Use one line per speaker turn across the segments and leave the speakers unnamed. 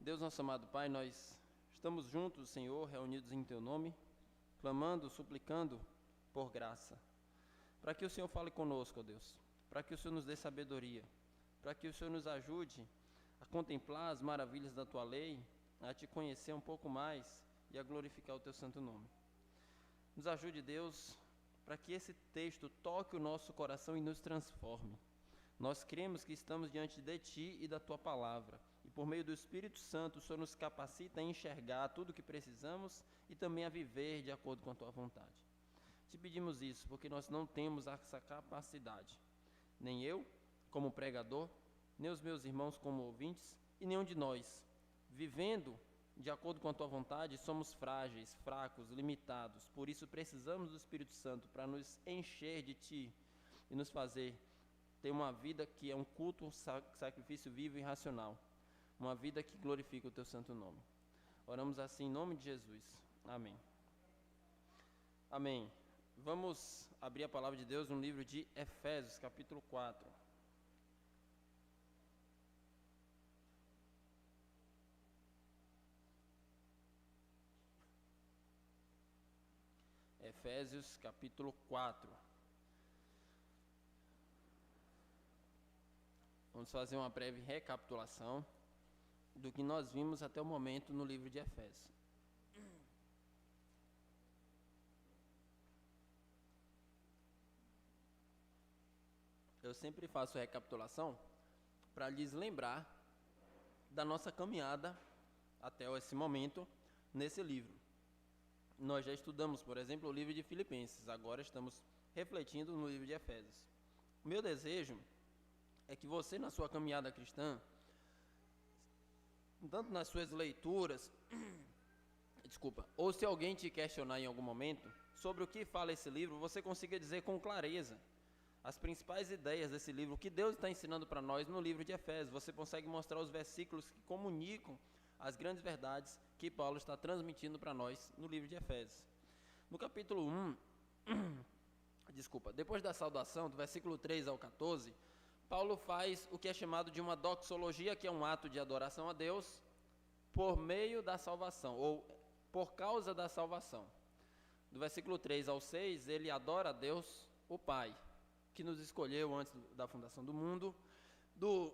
Deus, nosso amado Pai, nós estamos juntos, Senhor, reunidos em Teu nome, clamando, suplicando por graça, para que o Senhor fale conosco, ó Deus, para que o Senhor nos dê sabedoria, para que o Senhor nos ajude a contemplar as maravilhas da Tua lei, a Te conhecer um pouco mais e a glorificar o Teu santo nome. Nos ajude, Deus, para que esse texto toque o nosso coração e nos transforme. Nós cremos que estamos diante de Ti e da Tua palavra, e por meio do Espírito Santo o Senhor nos capacita a enxergar tudo o que precisamos e também a viver de acordo com a Tua vontade. Te pedimos isso porque nós não temos essa capacidade, nem eu, como pregador, nem os meus irmãos como ouvintes, e nenhum de nós, vivendo de acordo com a Tua vontade, somos frágeis, fracos, limitados. Por isso precisamos do Espírito Santo para nos encher de Ti e nos fazer ter uma vida que é um culto, um sacrifício vivo e racional, uma vida que glorifica o Teu santo nome. Oramos assim em nome de Jesus. Amém. Amém. Vamos abrir a palavra de Deus no livro de Efésios, capítulo 4. Efésios, capítulo 4. Vamos fazer uma breve recapitulação do que nós vimos até o momento no livro de Efésios. Eu sempre faço recapitulação para lhes lembrar da nossa caminhada até esse momento nesse livro. Nós já estudamos, por exemplo, o livro de Filipenses, agora estamos refletindo no livro de Efésios. O meu desejo é que você, na sua caminhada cristã, tanto nas suas leituras, ou se alguém te questionar em algum momento sobre o que fala esse livro, você consiga dizer com clareza as principais ideias desse livro, o que Deus está ensinando para nós no livro de Efésios. Você consegue mostrar os versículos que comunicam as grandes verdades que Paulo está transmitindo para nós no livro de Efésios. No capítulo 1, depois da saudação, do versículo 3 ao 14, Paulo faz o que é chamado de uma doxologia, que é um ato de adoração a Deus por meio da salvação, ou por causa da salvação. Do versículo 3 ao 6, ele adora a Deus, o Pai, que nos escolheu antes da fundação do mundo. Do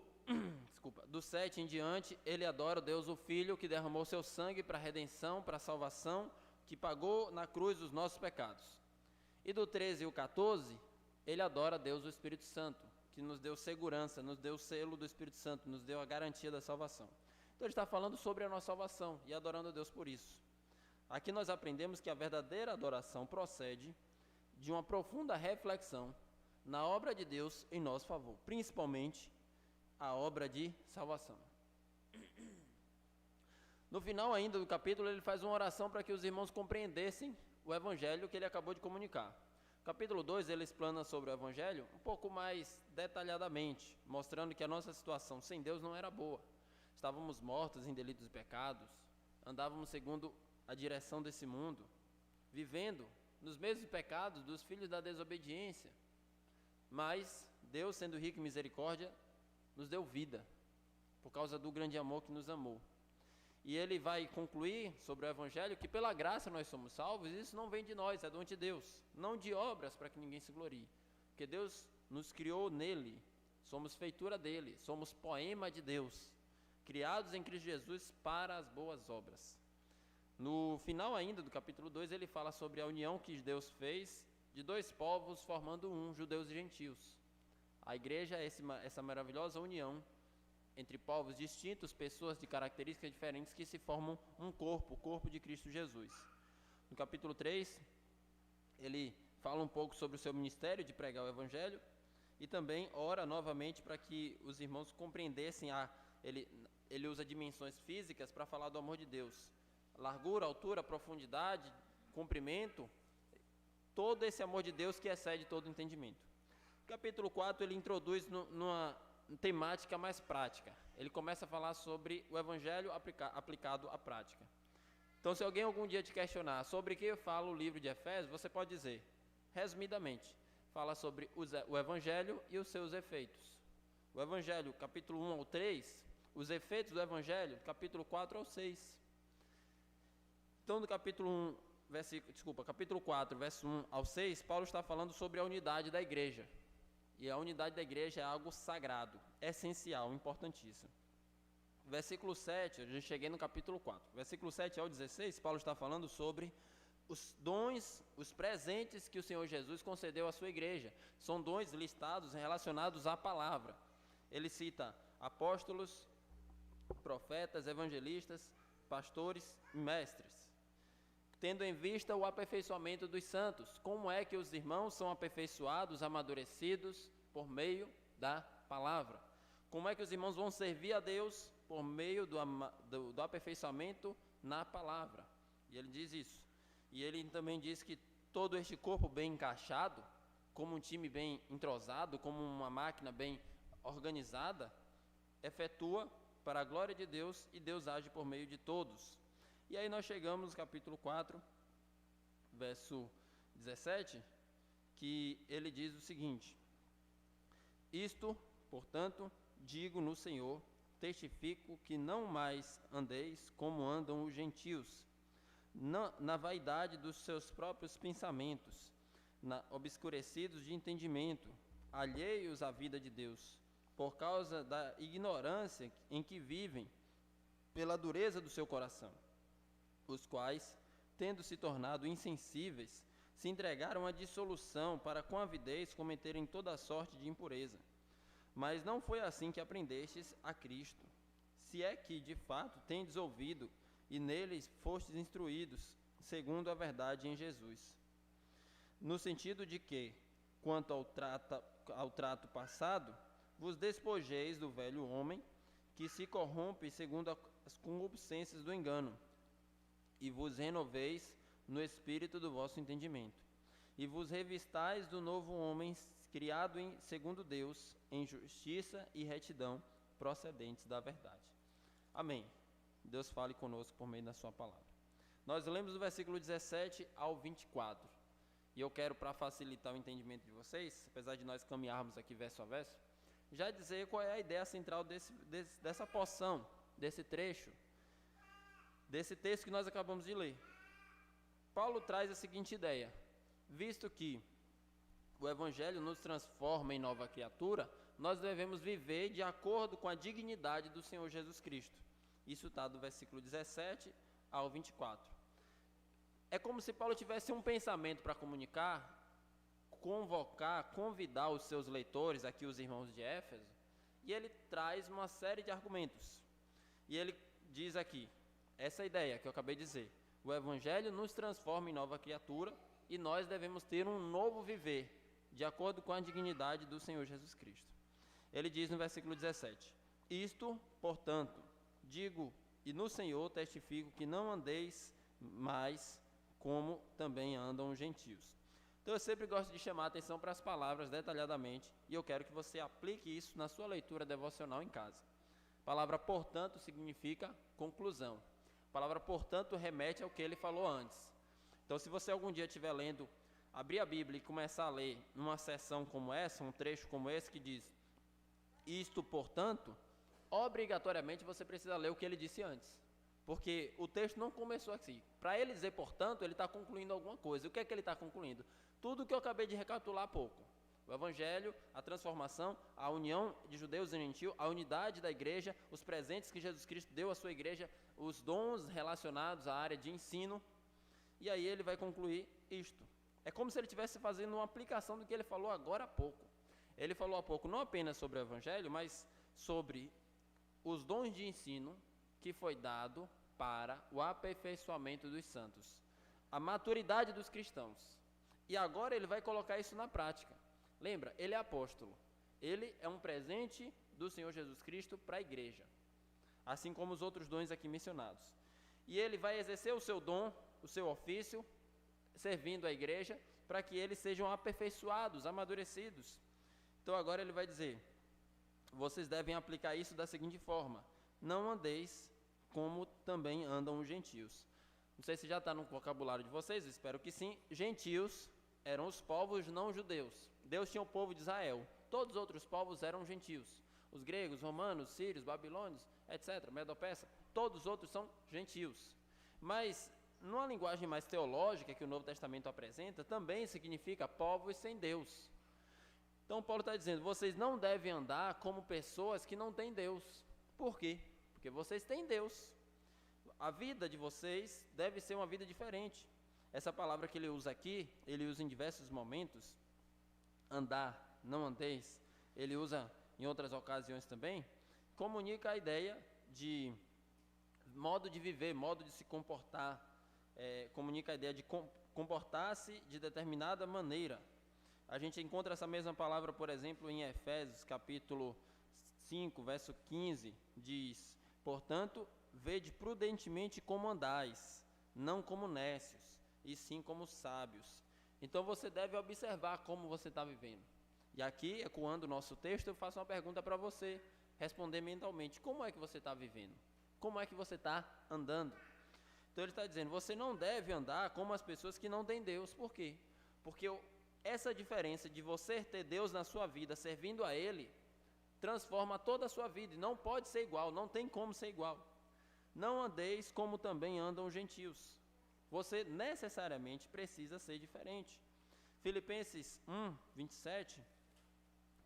7 em diante, ele adora o Deus, o Filho, que derramou seu sangue para a redenção, para a salvação, que pagou na cruz os nossos pecados. E do 13 ao 14, ele adora a Deus, o Espírito Santo, que nos deu segurança, nos deu o selo do Espírito Santo, nos deu a garantia da salvação. Então ele está falando sobre a nossa salvação e adorando a Deus por isso. Aqui nós aprendemos que a verdadeira adoração procede de uma profunda reflexão na obra de Deus em nosso favor, principalmente a obra de salvação. No final ainda do capítulo, ele faz uma oração para que os irmãos compreendessem o evangelho que ele acabou de comunicar. Capítulo 2, ele explana sobre o Evangelho um pouco mais detalhadamente, mostrando que a nossa situação sem Deus não era boa. Estávamos mortos em delitos e pecados, andávamos segundo a direção desse mundo, vivendo nos mesmos pecados dos filhos da desobediência. Mas Deus, sendo rico em misericórdia, nos deu vida, por causa do grande amor que nos amou. E ele vai concluir sobre o Evangelho que pela graça nós somos salvos, e isso não vem de nós, é dom de Deus, não de obras para que ninguém se glorie, porque Deus nos criou nele, somos feitura dele, somos poema de Deus, criados em Cristo Jesus para as boas obras. No final ainda do capítulo 2, ele fala sobre a união que Deus fez de dois povos formando um, judeus e gentios. A igreja é essa maravilhosa união entre povos distintos, pessoas de características diferentes que se formam um corpo, o corpo de Cristo Jesus. No capítulo 3, ele fala um pouco sobre o seu ministério de pregar o Evangelho e também ora novamente para que os irmãos compreendessem, ele usa dimensões físicas para falar do amor de Deus. Largura, altura, profundidade, comprimento, todo esse amor de Deus que excede todo entendimento. No capítulo 4, ele introduz numa temática mais prática. Ele começa a falar sobre o Evangelho aplicado à prática. Então, se alguém algum dia te questionar sobre o que fala o livro de Efésios, você pode dizer, resumidamente, fala sobre o Evangelho e os seus efeitos. O Evangelho, capítulo 1 ao 3, os efeitos do Evangelho, capítulo 4 ao 6. Então, do capítulo 4, verso 1 ao 6, Paulo está falando sobre a unidade da igreja. E a unidade da igreja é algo sagrado, essencial, importantíssimo. Versículo 7, eu já cheguei no capítulo 4. Versículo 7 ao 16, Paulo está falando sobre os dons, os presentes que o Senhor Jesus concedeu à sua igreja. São dons listados relacionados à palavra. Ele cita apóstolos, profetas, evangelistas, pastores e mestres. Tendo em vista o aperfeiçoamento dos santos, como é que os irmãos são aperfeiçoados, amadurecidos por meio da palavra? Como é que os irmãos vão servir a Deus por meio do aperfeiçoamento na palavra? E ele diz isso. E ele também diz que todo este corpo bem encaixado, como um time bem entrosado, como uma máquina bem organizada, efetua para a glória de Deus e Deus age por meio de todos. E aí nós chegamos no capítulo 4, verso 17, que ele diz o seguinte: isto, portanto, digo no Senhor, testifico que não mais andeis como andam os gentios, na vaidade dos seus próprios pensamentos, obscurecidos de entendimento, alheios à vida de Deus, por causa da ignorância em que vivem, pela dureza do seu coração, os quais, tendo se tornado insensíveis, se entregaram à dissolução para com avidez cometerem toda sorte de impureza. Mas não foi assim que aprendestes a Cristo, se é que de fato tendes ouvido e neles fostes instruídos, segundo a verdade em Jesus. No sentido de que, quanto ao trato passado, vos despojeis do velho homem, que se corrompe segundo as concupiscências do engano, e vos renoveis no espírito do vosso entendimento, e vos revistais do novo homem, criado segundo Deus, em justiça e retidão, procedentes da verdade. Amém. Deus fale conosco por meio da sua palavra. Nós lemos do versículo 17 ao 24, e eu quero, para facilitar o entendimento de vocês, apesar de nós caminharmos aqui verso a verso, já dizer qual é a ideia central dessa porção, desse trecho, desse texto que nós acabamos de ler. Paulo traz a seguinte ideia: visto que o Evangelho nos transforma em nova criatura, nós devemos viver de acordo com a dignidade do Senhor Jesus Cristo. Isso está do versículo 17 ao 24. É como se Paulo tivesse um pensamento para comunicar, convocar, convidar os seus leitores, aqui os irmãos de Éfeso, e ele traz uma série de argumentos. E ele diz aqui, essa ideia que eu acabei de dizer: o Evangelho nos transforma em nova criatura e nós devemos ter um novo viver, de acordo com a dignidade do Senhor Jesus Cristo. Ele diz no versículo 17: isto, portanto, digo e no Senhor testifico que não andeis mais como também andam os gentios. Então eu sempre gosto de chamar a atenção para as palavras detalhadamente, e eu quero que você aplique isso na sua leitura devocional em casa. A palavra portanto significa conclusão. A palavra portanto remete ao que ele falou antes. Então se você algum dia estiver lendo, abrir a Bíblia e começar a ler numa seção como essa, um trecho como esse que diz isto portanto, obrigatoriamente você precisa ler o que ele disse antes, porque o texto não começou assim. Para ele dizer portanto, ele está concluindo alguma coisa. O que é que ele está concluindo? Tudo o que eu acabei de recapitular há pouco: o Evangelho, a transformação, a união de judeus e gentios, a unidade da igreja, os presentes que Jesus Cristo deu à sua igreja, os dons relacionados à área de ensino. E aí ele vai concluir isto. É como se ele estivesse fazendo uma aplicação do que ele falou agora há pouco. Ele falou há pouco não apenas sobre o Evangelho, mas sobre os dons de ensino que foi dado para o aperfeiçoamento dos santos, a maturidade dos cristãos. E agora ele vai colocar isso na prática. Lembra, ele é apóstolo. Ele é um presente do Senhor Jesus Cristo para a igreja, assim como os outros dons aqui mencionados. E ele vai exercer o seu dom, o seu ofício, servindo a igreja, para que eles sejam aperfeiçoados, amadurecidos. Então agora ele vai dizer: vocês devem aplicar isso da seguinte forma: não andeis como também andam os gentios. Não sei se já está no vocabulário de vocês, espero que sim. Gentios eram os povos não judeus. Deus tinha o povo de Israel. Todos os outros povos eram gentios. Os gregos, romanos, sírios, babilônios etc., Medo-Persa, todos os outros são gentios. Mas, numa linguagem mais teológica que o Novo Testamento apresenta, também significa povos sem Deus. Então, Paulo está dizendo, vocês não devem andar como pessoas que não têm Deus. Por quê? Porque vocês têm Deus. A vida de vocês deve ser uma vida diferente. Essa palavra que ele usa aqui, ele usa em diversos momentos, andar, não andeis, ele usa em outras ocasiões também, comunica a ideia de modo de viver, modo de se comportar, comunica a ideia de comportar-se de determinada maneira. A gente encontra essa mesma palavra, por exemplo, em Efésios, capítulo 5, verso 15, diz, portanto, vede prudentemente como andais, não como nécios, e sim como sábios. Então você deve observar como você está vivendo. E aqui, ecoando o nosso texto, eu faço uma pergunta para você, responder mentalmente, como é que você está vivendo? Como é que você está andando? Então ele está dizendo, você não deve andar como as pessoas que não têm Deus. Por quê? Porque essa diferença de você ter Deus na sua vida, servindo a Ele, transforma toda a sua vida, e não pode ser igual, não tem como ser igual. Não andeis como também andam os gentios. Você necessariamente precisa ser diferente. Filipenses 1, 27,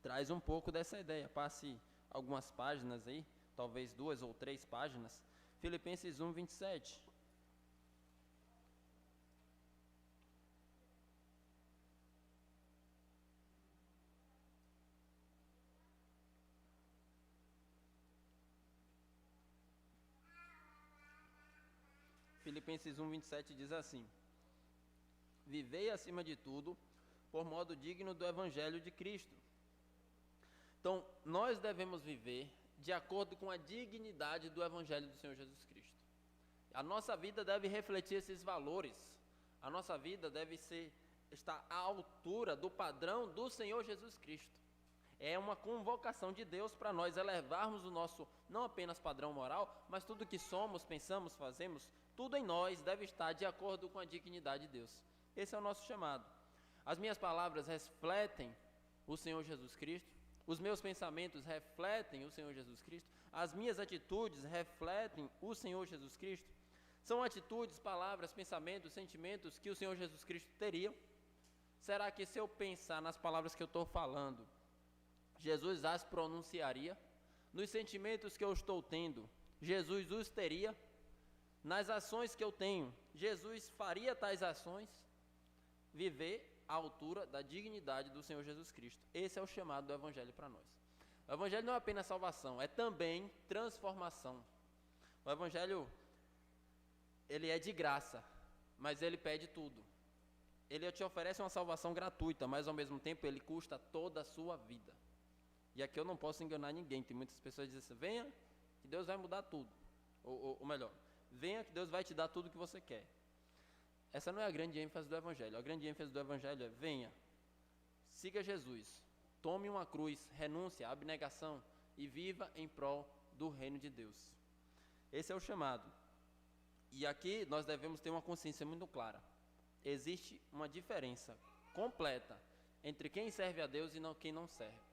traz um pouco dessa ideia. Passe algumas páginas aí, talvez 2 ou 3 páginas. Filipenses 1, 27. Filipenses 1, 27 diz assim, vivei acima de tudo, por modo digno do Evangelho de Cristo. Então, nós devemos viver de acordo com a dignidade do Evangelho do Senhor Jesus Cristo. A nossa vida deve refletir esses valores. A nossa vida deve estar à altura do padrão do Senhor Jesus Cristo. É uma convocação de Deus para nós elevarmos o nosso, não apenas padrão moral, mas tudo que somos, pensamos, fazemos, tudo em nós deve estar de acordo com a dignidade de Deus. Esse é o nosso chamado. As minhas palavras refletem o Senhor Jesus Cristo, os meus pensamentos refletem o Senhor Jesus Cristo, as minhas atitudes refletem o Senhor Jesus Cristo. São atitudes, palavras, pensamentos, sentimentos que o Senhor Jesus Cristo teria. Será que se eu pensar nas palavras que eu estou falando, Jesus as pronunciaria? Nos sentimentos que eu estou tendo, Jesus os teria? Nas ações que eu tenho, Jesus faria tais ações? Viver à altura da dignidade do Senhor Jesus Cristo. Esse é o chamado do Evangelho para nós. O Evangelho não é apenas salvação, é também transformação. O Evangelho, ele é de graça, mas ele pede tudo. Ele te oferece uma salvação gratuita, mas ao mesmo tempo ele custa toda a sua vida. E aqui eu não posso enganar ninguém. Tem muitas pessoas que dizem assim, venha que Deus vai mudar tudo. Ou melhor, venha que Deus vai te dar tudo o que você quer. Essa não é a grande ênfase do Evangelho. A grande ênfase do Evangelho é, venha, siga Jesus, tome uma cruz, renúncia, abnegação e viva em prol do reino de Deus. Esse é o chamado. E aqui nós devemos ter uma consciência muito clara. Existe uma diferença completa entre quem serve a Deus e quem não serve.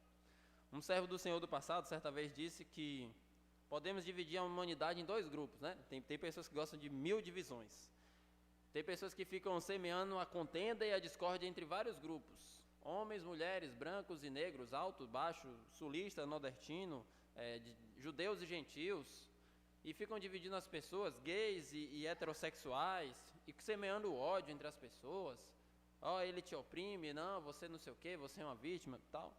Um servo do Senhor do passado, certa vez, disse que podemos dividir a humanidade em 2 grupos, né? Tem pessoas que gostam de 1000 divisões. Tem pessoas que ficam semeando a contenda e a discórdia entre vários grupos. Homens, mulheres, brancos e negros, alto, baixo, sulista, nordestino, judeus e gentios. E ficam dividindo as pessoas, gays e heterossexuais, e semeando o ódio entre as pessoas. Ele te oprime, não, você não sei o quê, você é uma vítima e tal.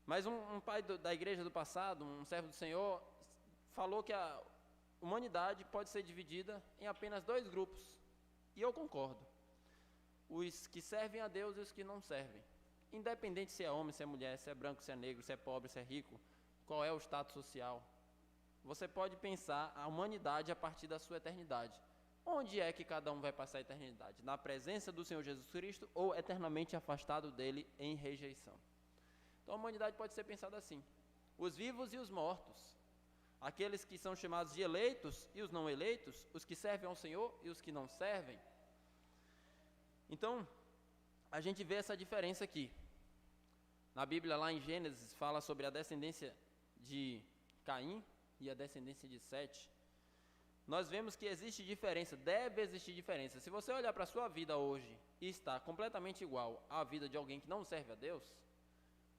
Mas um pai da igreja do passado, um servo do Senhor, falou que a humanidade pode ser dividida em apenas 2 grupos. E eu concordo. Os que servem a Deus e os que não servem. Independente se é homem, se é mulher, se é branco, se é negro, se é pobre, se é rico, qual é o status social. Você pode pensar a humanidade a partir da sua eternidade. Onde é que cada um vai passar a eternidade? Na presença do Senhor Jesus Cristo ou eternamente afastado dele em rejeição? Então a humanidade pode ser pensada assim. Os vivos e os mortos. Aqueles que são chamados de eleitos e os não eleitos, os que servem ao Senhor e os que não servem. Então, a gente vê essa diferença aqui. Na Bíblia, lá em Gênesis, fala sobre a descendência de Caim e a descendência de Sete, nós vemos que existe diferença, deve existir diferença. Se você olhar para a sua vida hoje e está completamente igual à vida de alguém que não serve a Deus,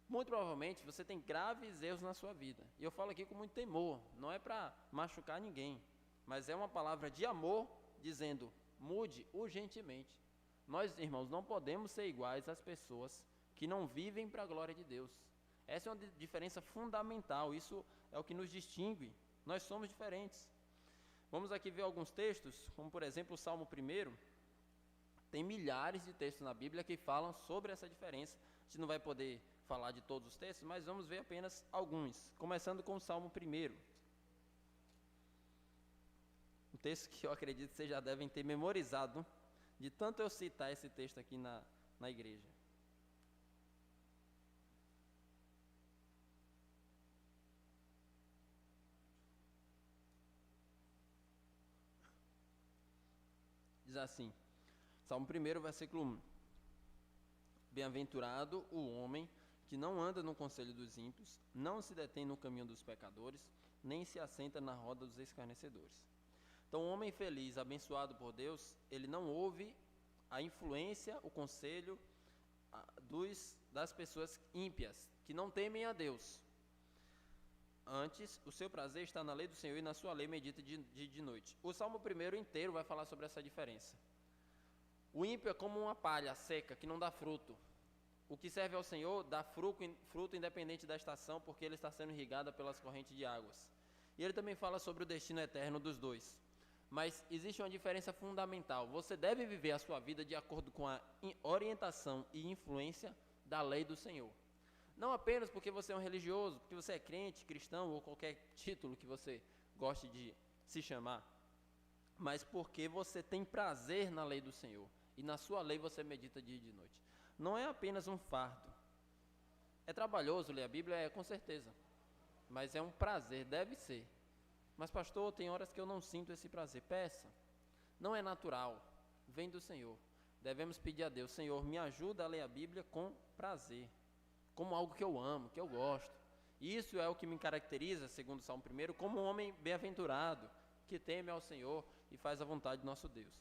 muito provavelmente você tem graves erros na sua vida. E eu falo aqui com muito temor, não é para machucar ninguém, mas é uma palavra de amor dizendo, mude urgentemente. Nós, irmãos, não podemos ser iguais às pessoas que não vivem para a glória de Deus. Essa é uma diferença fundamental, isso é o que nos distingue, nós somos diferentes. Vamos aqui ver alguns textos, como por exemplo o Salmo 1. Tem milhares de textos na Bíblia que falam sobre essa diferença. A gente não vai poder falar de todos os textos, mas vamos ver apenas alguns, começando com o Salmo 1. Um texto que eu acredito que vocês já devem ter memorizado, de tanto eu citar esse texto aqui na igreja. Diz assim, Salmo 1, versículo 1. Bem-aventurado o homem que não anda no conselho dos ímpios, não se detém no caminho dos pecadores, nem se assenta na roda dos escarnecedores. Então, o homem feliz, abençoado por Deus, ele não ouve a influência, o conselho das pessoas ímpias, que não temem a Deus. Antes, o seu prazer está na lei do Senhor e na sua lei medita de noite. O Salmo 1 inteiro vai falar sobre essa diferença. O ímpio é como uma palha seca, que não dá fruto. O que serve ao Senhor dá fruto independente da estação, porque ele está sendo irrigado pelas correntes de águas. E ele também fala sobre o destino eterno dos dois. Mas existe uma diferença fundamental. Você deve viver a sua vida de acordo com a orientação e influência da lei do Senhor. Não apenas porque você é um religioso, porque você é crente, cristão ou qualquer título que você goste de se chamar, mas porque você tem prazer na lei do Senhor e na sua lei você medita dia e de noite. Não é apenas um fardo. É trabalhoso ler a Bíblia, com certeza, mas é um prazer, deve ser. Mas pastor, tem horas que eu não sinto esse prazer. Peça, não é natural, vem do Senhor. Devemos pedir a Deus, Senhor, me ajuda a ler a Bíblia com prazer, como algo que eu amo, que eu gosto. Isso é o que me caracteriza, segundo o Salmo 1, como um homem bem-aventurado, que teme ao Senhor e faz a vontade de nosso Deus.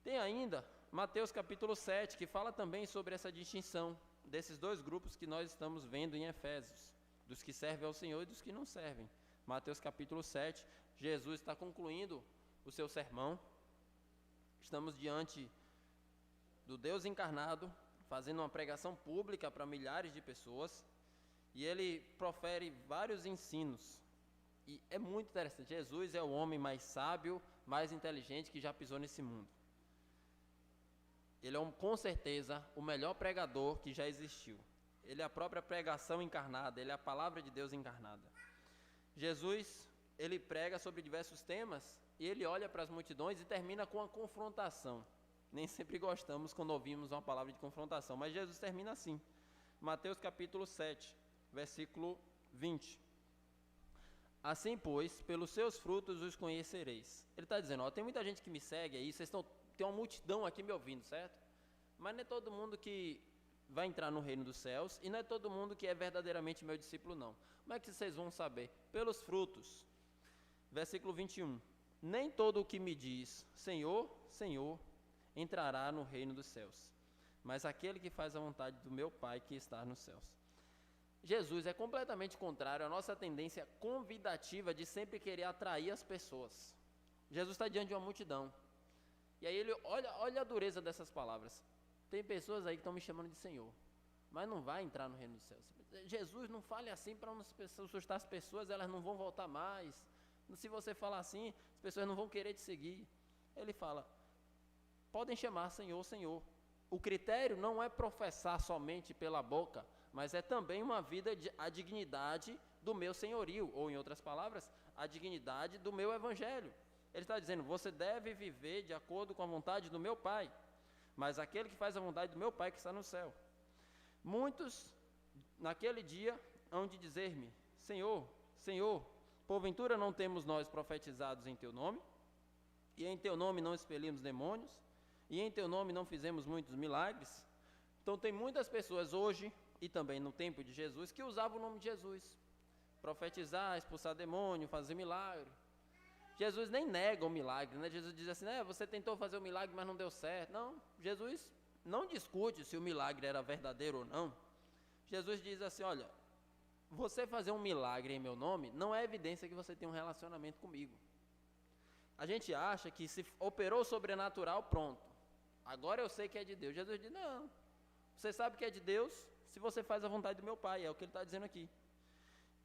Tem ainda Mateus capítulo 7, que fala também sobre essa distinção desses dois grupos que nós estamos vendo em Efésios, dos que servem ao Senhor e dos que não servem. Mateus capítulo 7, Jesus está concluindo o seu sermão. Estamos diante do Deus encarnado, fazendo uma pregação pública para milhares de pessoas, e ele profere vários ensinos, e é muito interessante. Jesus é o homem mais sábio, mais inteligente que já pisou nesse mundo. Ele é, com certeza, o melhor pregador que já existiu. Ele é a própria pregação encarnada, ele é a palavra de Deus encarnada. Jesus, ele prega sobre diversos temas, e ele olha para as multidões e termina com uma confrontação. Nem sempre gostamos quando ouvimos uma palavra de confrontação, mas Jesus termina assim. Mateus capítulo 7, versículo 20. Assim, pois, pelos seus frutos os conhecereis. Ele está dizendo, tem muita gente que me segue aí, tem uma multidão aqui me ouvindo, certo? Mas não é todo mundo que vai entrar no reino dos céus, e não é todo mundo que é verdadeiramente meu discípulo, não. Como é que vocês vão saber? Pelos frutos. Versículo 21. Nem todo o que me diz, Senhor, Senhor, entrará no reino dos céus, mas aquele que faz a vontade do meu Pai que está nos céus. Jesus é completamente contrário à nossa tendência convidativa de sempre querer atrair as pessoas. Jesus está diante de uma multidão, e aí ele olha a dureza dessas palavras. Tem pessoas aí que estão me chamando de Senhor, mas não vai entrar no reino dos céus. Jesus, não fale assim para não assustar as pessoas, elas não vão voltar mais. Se você falar assim, as pessoas não vão querer te seguir. Ele fala, podem chamar Senhor, Senhor. O critério não é professar somente pela boca, mas é também uma vida, a dignidade do meu senhorio, ou em outras palavras, a dignidade do meu evangelho. Ele está dizendo, você deve viver de acordo com a vontade do meu Pai, mas aquele que faz a vontade do meu Pai que está no céu. Muitos, naquele dia, hão de dizer-me, Senhor, Senhor, porventura não temos nós profetizados em teu nome? E em teu nome não expelimos demônios? E em teu nome não fizemos muitos milagres? Então tem muitas pessoas hoje, e também no tempo de Jesus, que usavam o nome de Jesus profetizar, expulsar demônio, fazer milagre. Jesus nem nega o milagre, né? Jesus diz assim, você tentou fazer o milagre, mas não deu certo. Não, Jesus não discute se o milagre era verdadeiro ou não. Jesus diz assim, olha, você fazer um milagre em meu nome não é evidência que você tem um relacionamento comigo. A gente acha que se operou sobrenatural, pronto. Agora eu sei que é de Deus. Jesus diz, não, você sabe que é de Deus se você faz a vontade do meu Pai, é o que ele está dizendo aqui.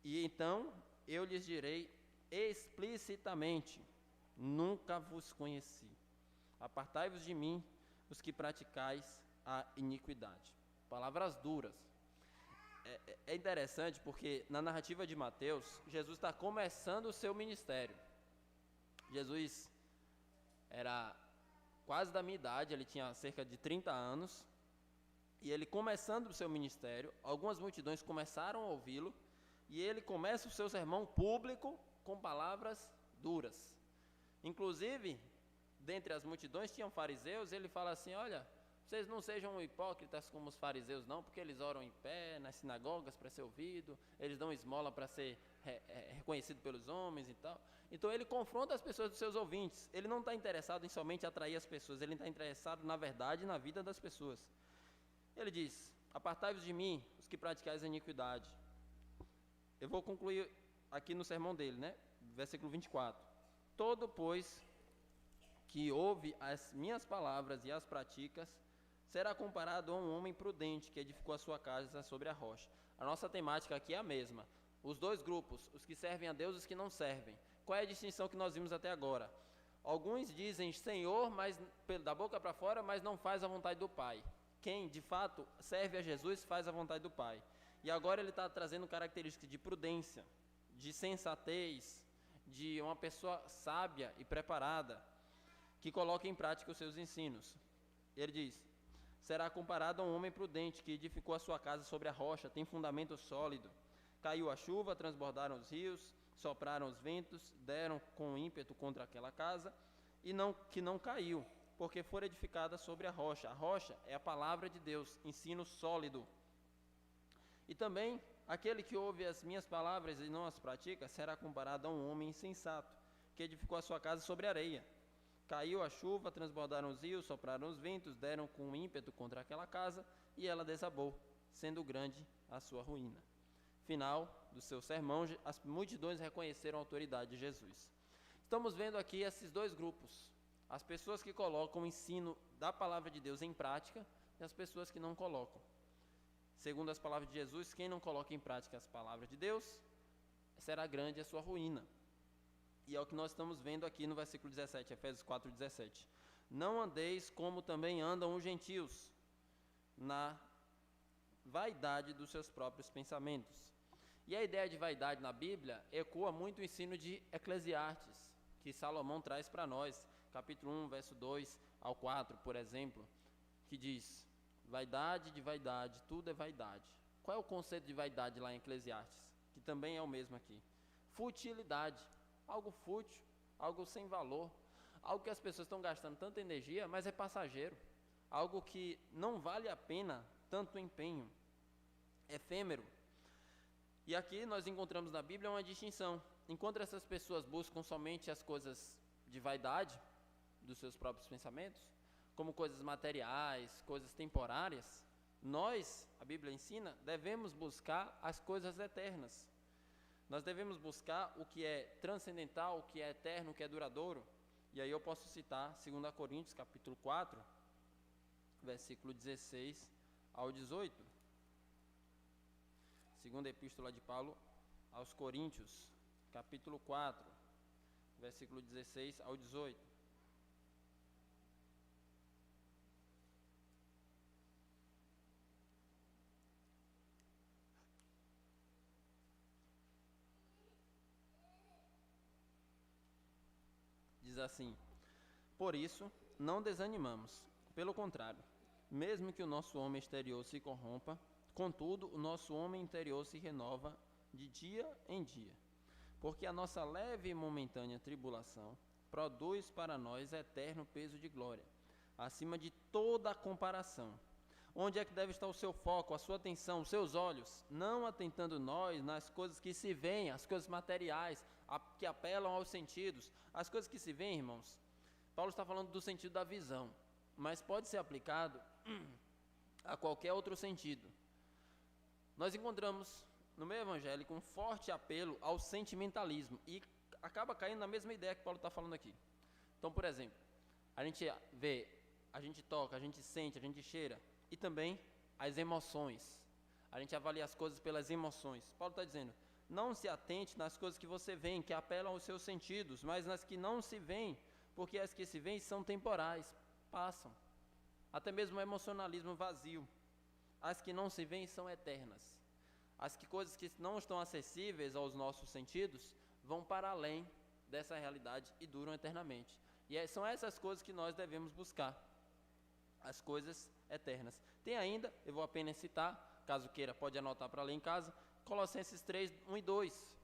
E então eu lhes direi explicitamente, nunca vos conheci. Apartai-vos de mim, os que praticais a iniquidade. Palavras duras. É interessante porque na narrativa de Mateus, Jesus está começando o seu ministério. Jesus era quase da minha idade, ele tinha cerca de 30 anos, e ele começando o seu ministério, algumas multidões começaram a ouvi-lo, e ele começa o seu sermão público com palavras duras. Inclusive, dentre as multidões tinham fariseus, ele fala assim, olha, vocês não sejam hipócritas como os fariseus não, porque eles oram em pé, nas sinagogas para ser ouvido, eles dão esmola para ser reconhecido pelos homens e tal. Então ele confronta as pessoas dos seus ouvintes, ele não está interessado em somente atrair as pessoas, ele está interessado na verdade e na vida das pessoas. Ele diz, apartai-vos de mim, os que praticais a iniquidade. Eu vou concluir aqui no sermão dele, né? Versículo 24. Todo, pois, que ouve as minhas palavras e as pratica, será comparado a um homem prudente que edificou a sua casa sobre a rocha. A nossa temática aqui é a mesma. Os dois grupos, os que servem a Deus e os que não servem. Qual é a distinção que nós vimos até agora? Alguns dizem Senhor, mas da boca para fora, mas não faz a vontade do Pai. Quem, de fato, serve a Jesus, faz a vontade do Pai. E agora ele está trazendo características de prudência, de sensatez, de uma pessoa sábia e preparada, que coloca em prática os seus ensinos. Ele diz, será comparado a um homem prudente que edificou a sua casa sobre a rocha, tem fundamento sólido. Caiu a chuva, transbordaram os rios, sopraram os ventos, deram com ímpeto contra aquela casa, e que não caiu, porque foi edificada sobre a rocha. A rocha é a palavra de Deus, ensino sólido. E também, aquele que ouve as minhas palavras e não as pratica, será comparado a um homem insensato, que edificou a sua casa sobre areia. Caiu a chuva, transbordaram os rios, sopraram os ventos, deram com ímpeto contra aquela casa, e ela desabou, sendo grande a sua ruína. Final do seu sermão, as multidões reconheceram a autoridade de Jesus. Estamos vendo aqui esses dois grupos, as pessoas que colocam o ensino da palavra de Deus em prática e as pessoas que não colocam. Segundo as palavras de Jesus, quem não coloca em prática as palavras de Deus, será grande a sua ruína. E é o que nós estamos vendo aqui no versículo 17, Efésios 4:17. Não andeis como também andam os gentios, na vaidade dos seus próprios pensamentos. E a ideia de vaidade na Bíblia ecoa muito o ensino de Eclesiastes, que Salomão traz para nós, capítulo 1, verso 2 ao 4, por exemplo, que diz, vaidade de vaidade, tudo é vaidade. Qual é o conceito de vaidade lá em Eclesiastes? Que também é o mesmo aqui. Futilidade, algo fútil, algo sem valor, algo que as pessoas estão gastando tanta energia, mas é passageiro, algo que não vale a pena tanto empenho, efêmero. E aqui nós encontramos na Bíblia uma distinção. Enquanto essas pessoas buscam somente as coisas de vaidade, dos seus próprios pensamentos, como coisas materiais, coisas temporárias, nós, a Bíblia ensina, devemos buscar as coisas eternas. Nós devemos buscar o que é transcendental, o que é eterno, o que é duradouro. E aí eu posso citar 2 Coríntios, capítulo 4, versículo 16 ao 18. Segunda epístola de Paulo aos Coríntios, capítulo 4, versículo 16 ao 18. Diz assim, por isso, não desanimamos, pelo contrário, mesmo que o nosso homem exterior se corrompa, contudo, o nosso homem interior se renova de dia em dia, porque a nossa leve e momentânea tribulação produz para nós eterno peso de glória, acima de toda a comparação, Onde é que deve estar o seu foco, a sua atenção, os seus olhos? Não atentando nós nas coisas que se veem, as coisas materiais, que apelam aos sentidos. As coisas que se veem, irmãos, Paulo está falando do sentido da visão, mas pode ser aplicado a qualquer outro sentido. Nós encontramos no meio evangélico um forte apelo ao sentimentalismo e acaba caindo na mesma ideia que Paulo está falando aqui. Então, por exemplo, a gente vê, a gente toca, a gente sente, a gente cheira, e também as emoções. A gente avalia as coisas pelas emoções. Paulo está dizendo, não se atente nas coisas que você vê, que apelam aos seus sentidos, mas nas que não se veem, porque as que se veem são temporais, passam. Até mesmo o emocionalismo vazio. As que não se veem são eternas. As coisas que não estão acessíveis aos nossos sentidos vão para além dessa realidade e duram eternamente. E são essas coisas que nós devemos buscar. As coisas eternas. Tem ainda, eu vou apenas citar, caso queira pode anotar para ler em casa, Colossenses 3, 1 e 2.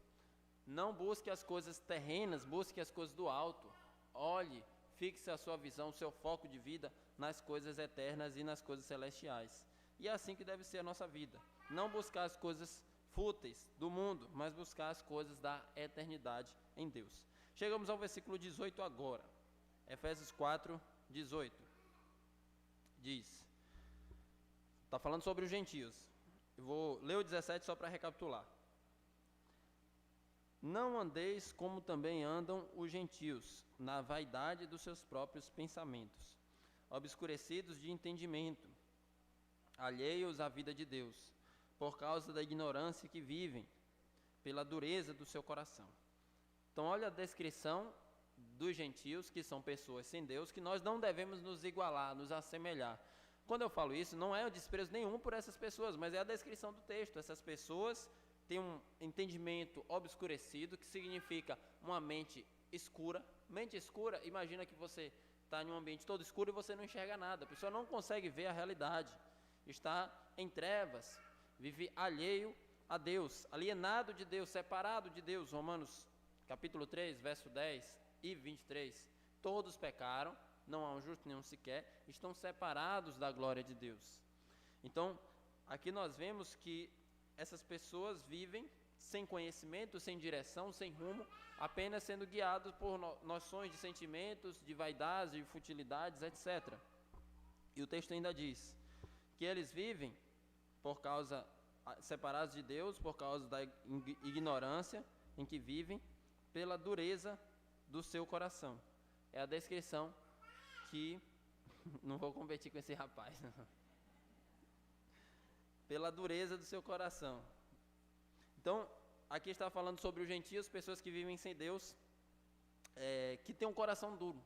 Não busque as coisas terrenas, busque as coisas do alto. Olhe, fixe a sua visão, o seu foco de vida nas coisas eternas e nas coisas celestiais. E é assim que deve ser a nossa vida. Não buscar as coisas fúteis do mundo, mas buscar as coisas da eternidade em Deus. Chegamos ao versículo 18 agora. Efésios 4, 18. Diz, está falando sobre os gentios. Eu vou ler o 17 só para recapitular. Não andeis como também andam os gentios, na vaidade dos seus próprios pensamentos, obscurecidos de entendimento, alheios à vida de Deus, por causa da ignorância que vivem, pela dureza do seu coração. Então olha a descrição dos gentios, que são pessoas sem Deus, que nós não devemos nos igualar, nos assemelhar. Quando eu falo isso, não é um desprezo nenhum por essas pessoas, mas é a descrição do texto. Essas pessoas têm um entendimento obscurecido, que significa uma mente escura. Mente escura, imagina que você está em um ambiente todo escuro e você não enxerga nada. A pessoa não consegue ver a realidade. Está em trevas, vive alheio a Deus, alienado de Deus, separado de Deus. Romanos capítulo 3, verso 10 e 23. Todos pecaram, não há um justo nenhum sequer, estão separados da glória de Deus. Então, aqui nós vemos que essas pessoas vivem sem conhecimento, sem direção, sem rumo, apenas sendo guiados por noções de sentimentos, de vaidades, de futilidades, etc. E o texto ainda diz que eles vivem por causa, separados de Deus, por causa da ignorância em que vivem, pela dureza do seu coração. É a descrição que... Não vou competir com esse rapaz. Pela dureza do seu coração. Então, aqui está falando sobre os gentios, pessoas que vivem sem Deus, que têm um coração duro.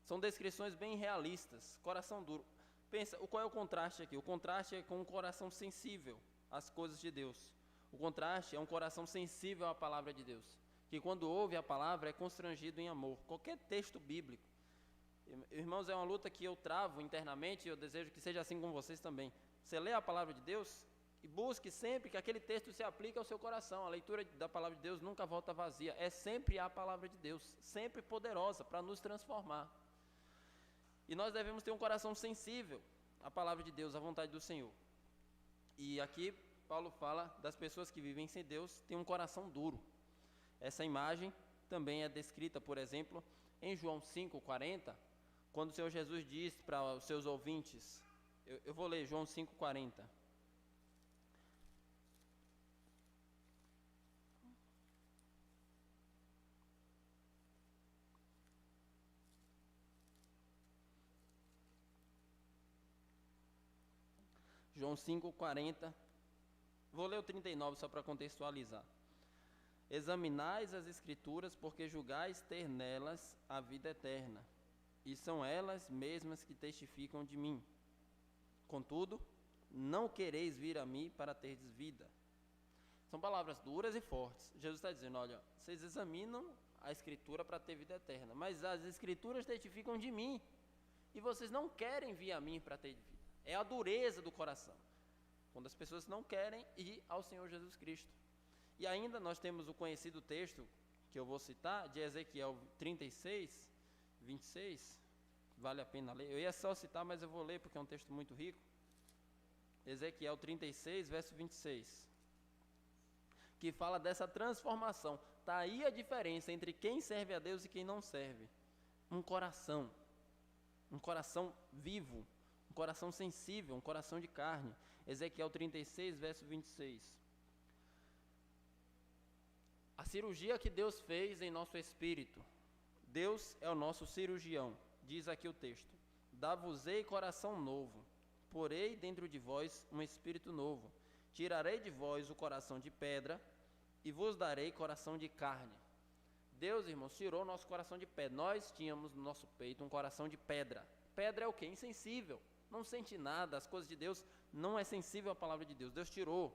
São descrições bem realistas. Coração duro. Pensa, qual é o contraste aqui? O contraste é com um coração sensível às coisas de Deus. O contraste é um coração sensível à palavra de Deus, que quando ouve a palavra é constrangido em amor. Qualquer texto bíblico. Irmãos, é uma luta que eu travo internamente e eu desejo que seja assim com vocês também. Você lê a palavra de Deus e busque sempre que aquele texto se aplique ao seu coração. A leitura da palavra de Deus nunca volta vazia. É sempre a palavra de Deus, sempre poderosa para nos transformar. E nós devemos ter um coração sensível à palavra de Deus, à vontade do Senhor. E aqui Paulo fala das pessoas que vivem sem Deus, têm um coração duro. Essa imagem também é descrita, por exemplo, em João 5,40, quando o Senhor Jesus diz para os seus ouvintes, eu vou ler João 5,40. João 5,40, vou ler o 39 só para contextualizar. Examinais as Escrituras, porque julgais ter nelas a vida eterna, e são elas mesmas que testificam de mim. Contudo, não quereis vir a mim para terdes vida. São palavras duras e fortes. Jesus está dizendo, olha, vocês examinam a Escritura para ter vida eterna, mas as Escrituras testificam de mim, e vocês não querem vir a mim para ter vida. É a dureza do coração, quando as pessoas não querem ir ao Senhor Jesus Cristo. E ainda nós temos o conhecido texto, que eu vou citar, de Ezequiel 36, 26, vale a pena ler. Eu ia só citar, mas eu vou ler porque é um texto muito rico. Ezequiel 36, verso 26, que fala dessa transformação. Está aí a diferença entre quem serve a Deus e quem não serve. Um coração vivo, um coração sensível, um coração de carne. Ezequiel 36, verso 26. A cirurgia que Deus fez em nosso espírito. Deus é o nosso cirurgião, diz aqui o texto. Dar-vos-ei coração novo, porei dentro de vós um espírito novo. Tirarei de vós o coração de pedra e vos darei coração de carne. Deus, irmãos, tirou o nosso coração de pedra. Nós tínhamos no nosso peito um coração de pedra. Pedra é o quê? Insensível. Não sente nada, as coisas de Deus, não é sensível à palavra de Deus. Deus tirou.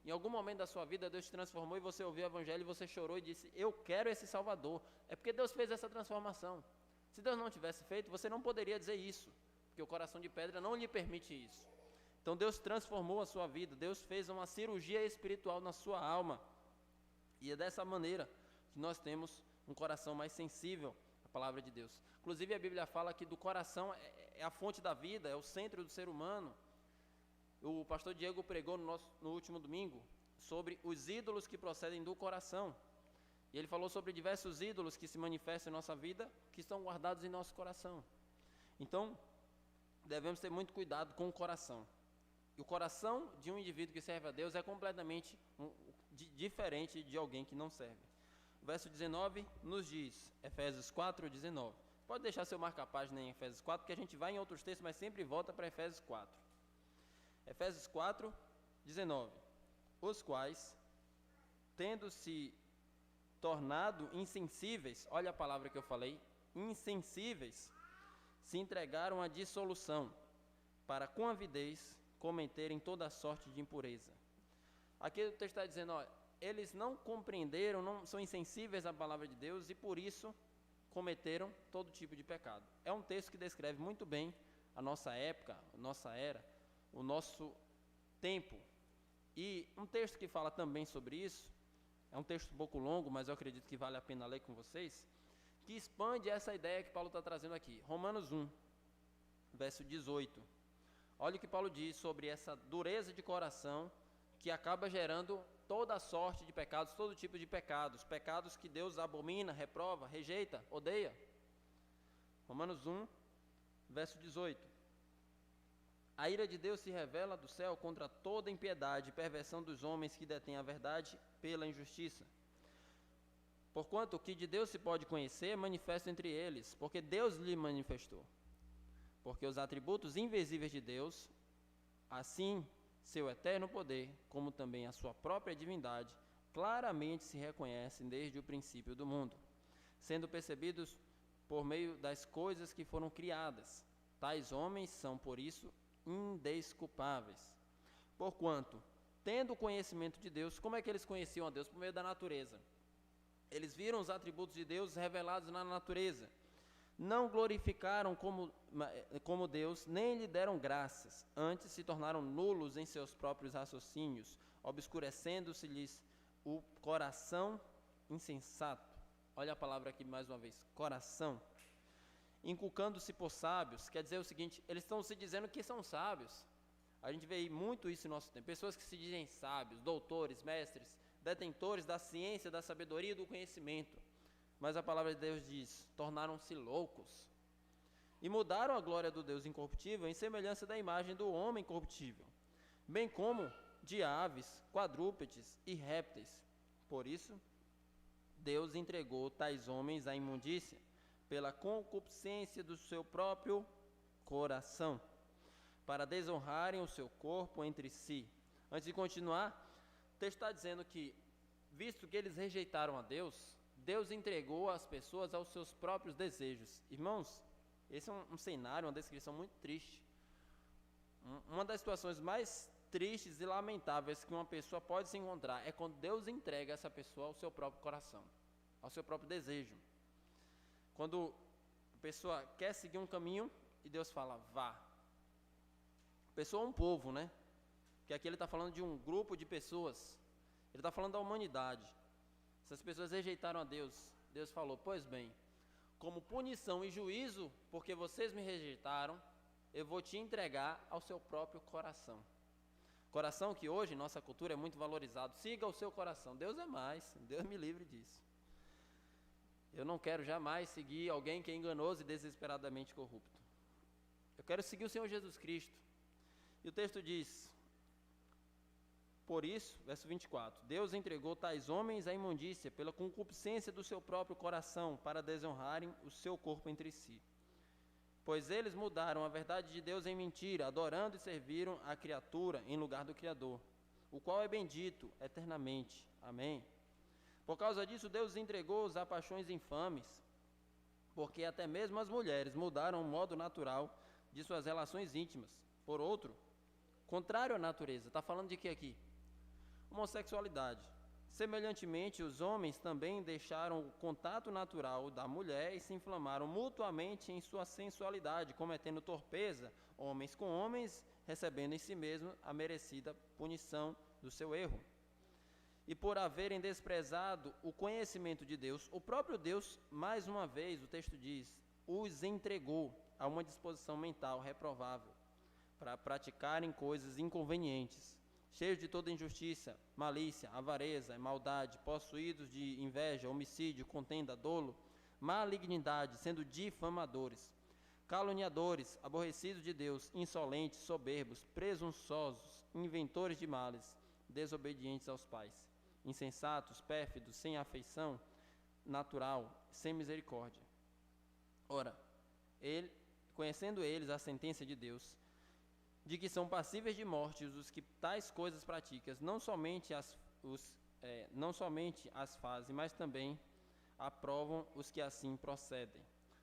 Em algum momento da sua vida, Deus te transformou e você ouviu o evangelho e você chorou e disse, eu quero esse Salvador. É porque Deus fez essa transformação. Se Deus não tivesse feito, você não poderia dizer isso, porque o coração de pedra não lhe permite isso. Então Deus transformou a sua vida, Deus fez uma cirurgia espiritual na sua alma. E é dessa maneira que nós temos um coração mais sensível à palavra de Deus. Inclusive a Bíblia fala que do coração é a fonte da vida, é o centro do ser humano. O pastor Diego pregou no último domingo sobre os ídolos que procedem do coração. E ele falou sobre diversos ídolos que se manifestam em nossa vida, que estão guardados em nosso coração. Então, devemos ter muito cuidado com o coração. E o coração de um indivíduo que serve a Deus é completamente diferente de alguém que não serve. O verso 19 nos diz, Efésios 4, 19. Pode deixar seu marca-página em Efésios 4, porque a gente vai em outros textos, mas sempre volta para Efésios 4. Efésios 4, 19. Os quais, tendo-se tornado insensíveis, olha a palavra que eu falei, insensíveis, se entregaram à dissolução, para com avidez cometerem toda sorte de impureza. Aqui o texto está dizendo, olha, eles não compreenderam, não são insensíveis à palavra de Deus e por isso cometeram todo tipo de pecado. É um texto que descreve muito bem a nossa época, a nossa era, o nosso tempo. E um texto que fala também sobre isso, é um texto um pouco longo, mas eu acredito que vale a pena ler com vocês, que expande essa ideia que Paulo está trazendo aqui. Romanos 1, verso 18. Olha o que Paulo diz sobre essa dureza de coração que acaba gerando toda a sorte de pecados, todo tipo de pecados, pecados que Deus abomina, reprova, rejeita, odeia. Romanos 1, verso 18. A ira de Deus se revela do céu contra toda impiedade e perversão dos homens que detêm a verdade pela injustiça. Porquanto o que de Deus se pode conhecer é manifesto entre eles, porque Deus lhe manifestou. Porque os atributos invisíveis de Deus, assim seu eterno poder, como também a sua própria divindade, claramente se reconhecem desde o princípio do mundo, sendo percebidos por meio das coisas que foram criadas. Tais homens são, por isso, indesculpáveis. Porquanto, tendo o conhecimento de Deus, como é que eles conheciam a Deus? Por meio da natureza. Eles viram os atributos de Deus revelados na natureza. Não glorificaram como Deus, nem lhe deram graças. Antes se tornaram nulos em seus próprios raciocínios, obscurecendo-se-lhes o coração insensato. Olha a palavra aqui mais uma vez, coração. Inculcando-se por sábios, quer dizer o seguinte, eles estão se dizendo que são sábios. A gente vê muito isso no nosso tempo, pessoas que se dizem sábios, doutores, mestres, detentores da ciência, da sabedoria e do conhecimento. Mas a palavra de Deus diz, tornaram-se loucos. E mudaram a glória do Deus incorruptível em semelhança da imagem do homem corruptível, bem como de aves, quadrúpedes e répteis. Por isso, Deus entregou tais homens à imundícia, pela concupiscência do seu próprio coração, para desonrarem o seu corpo entre si. Antes de continuar, o texto está dizendo que, visto que eles rejeitaram a Deus, Deus entregou as pessoas aos seus próprios desejos. Irmãos, esse é um cenário, uma descrição muito triste. Uma das situações mais tristes e lamentáveis que uma pessoa pode se encontrar é quando Deus entrega essa pessoa ao seu próprio coração, ao seu próprio desejo. Quando a pessoa quer seguir um caminho e Deus fala, vá. A pessoa é um povo, né? Porque aqui ele está falando de um grupo de pessoas. Ele está falando da humanidade. Essas pessoas rejeitaram a Deus. Deus falou, pois bem, como punição e juízo, porque vocês me rejeitaram, eu vou te entregar ao seu próprio coração. Coração que hoje, em nossa cultura, é muito valorizado. Siga o seu coração. Deus é mais. Deus me livre disso. Eu não quero jamais seguir alguém que é enganoso e desesperadamente corrupto. Eu quero seguir o Senhor Jesus Cristo. E o texto diz: por isso, verso 24, Deus entregou tais homens à imundícia pela concupiscência do seu próprio coração, para desonrarem o seu corpo entre si. Pois eles mudaram a verdade de Deus em mentira, adorando e serviram a criatura em lugar do Criador, o qual é bendito eternamente. Amém. Por causa disso, Deus entregou-os a paixões infames, porque até mesmo as mulheres mudaram o modo natural de suas relações íntimas. Por outro, contrário à natureza. Está falando de que aqui? Homossexualidade. Semelhantemente, os homens também deixaram o contato natural da mulher e se inflamaram mutuamente em sua sensualidade, cometendo torpeza, homens com homens, recebendo em si mesmos a merecida punição do seu erro. E por haverem desprezado o conhecimento de Deus, o próprio Deus, mais uma vez, o texto diz, os entregou a uma disposição mental reprovável, para praticarem coisas inconvenientes, cheios de toda injustiça, malícia, avareza, maldade, possuídos de inveja, homicídio, contenda, dolo, malignidade, sendo difamadores, caluniadores, aborrecidos de Deus, insolentes, soberbos, presunçosos, inventores de males, desobedientes aos pais, insensatos, pérfidos, sem afeição natural, sem misericórdia. Ora, conhecendo eles a sentença de Deus, de que são passíveis de morte os que tais coisas praticam, não somente as fazem, mas também aprovam os que assim procedem.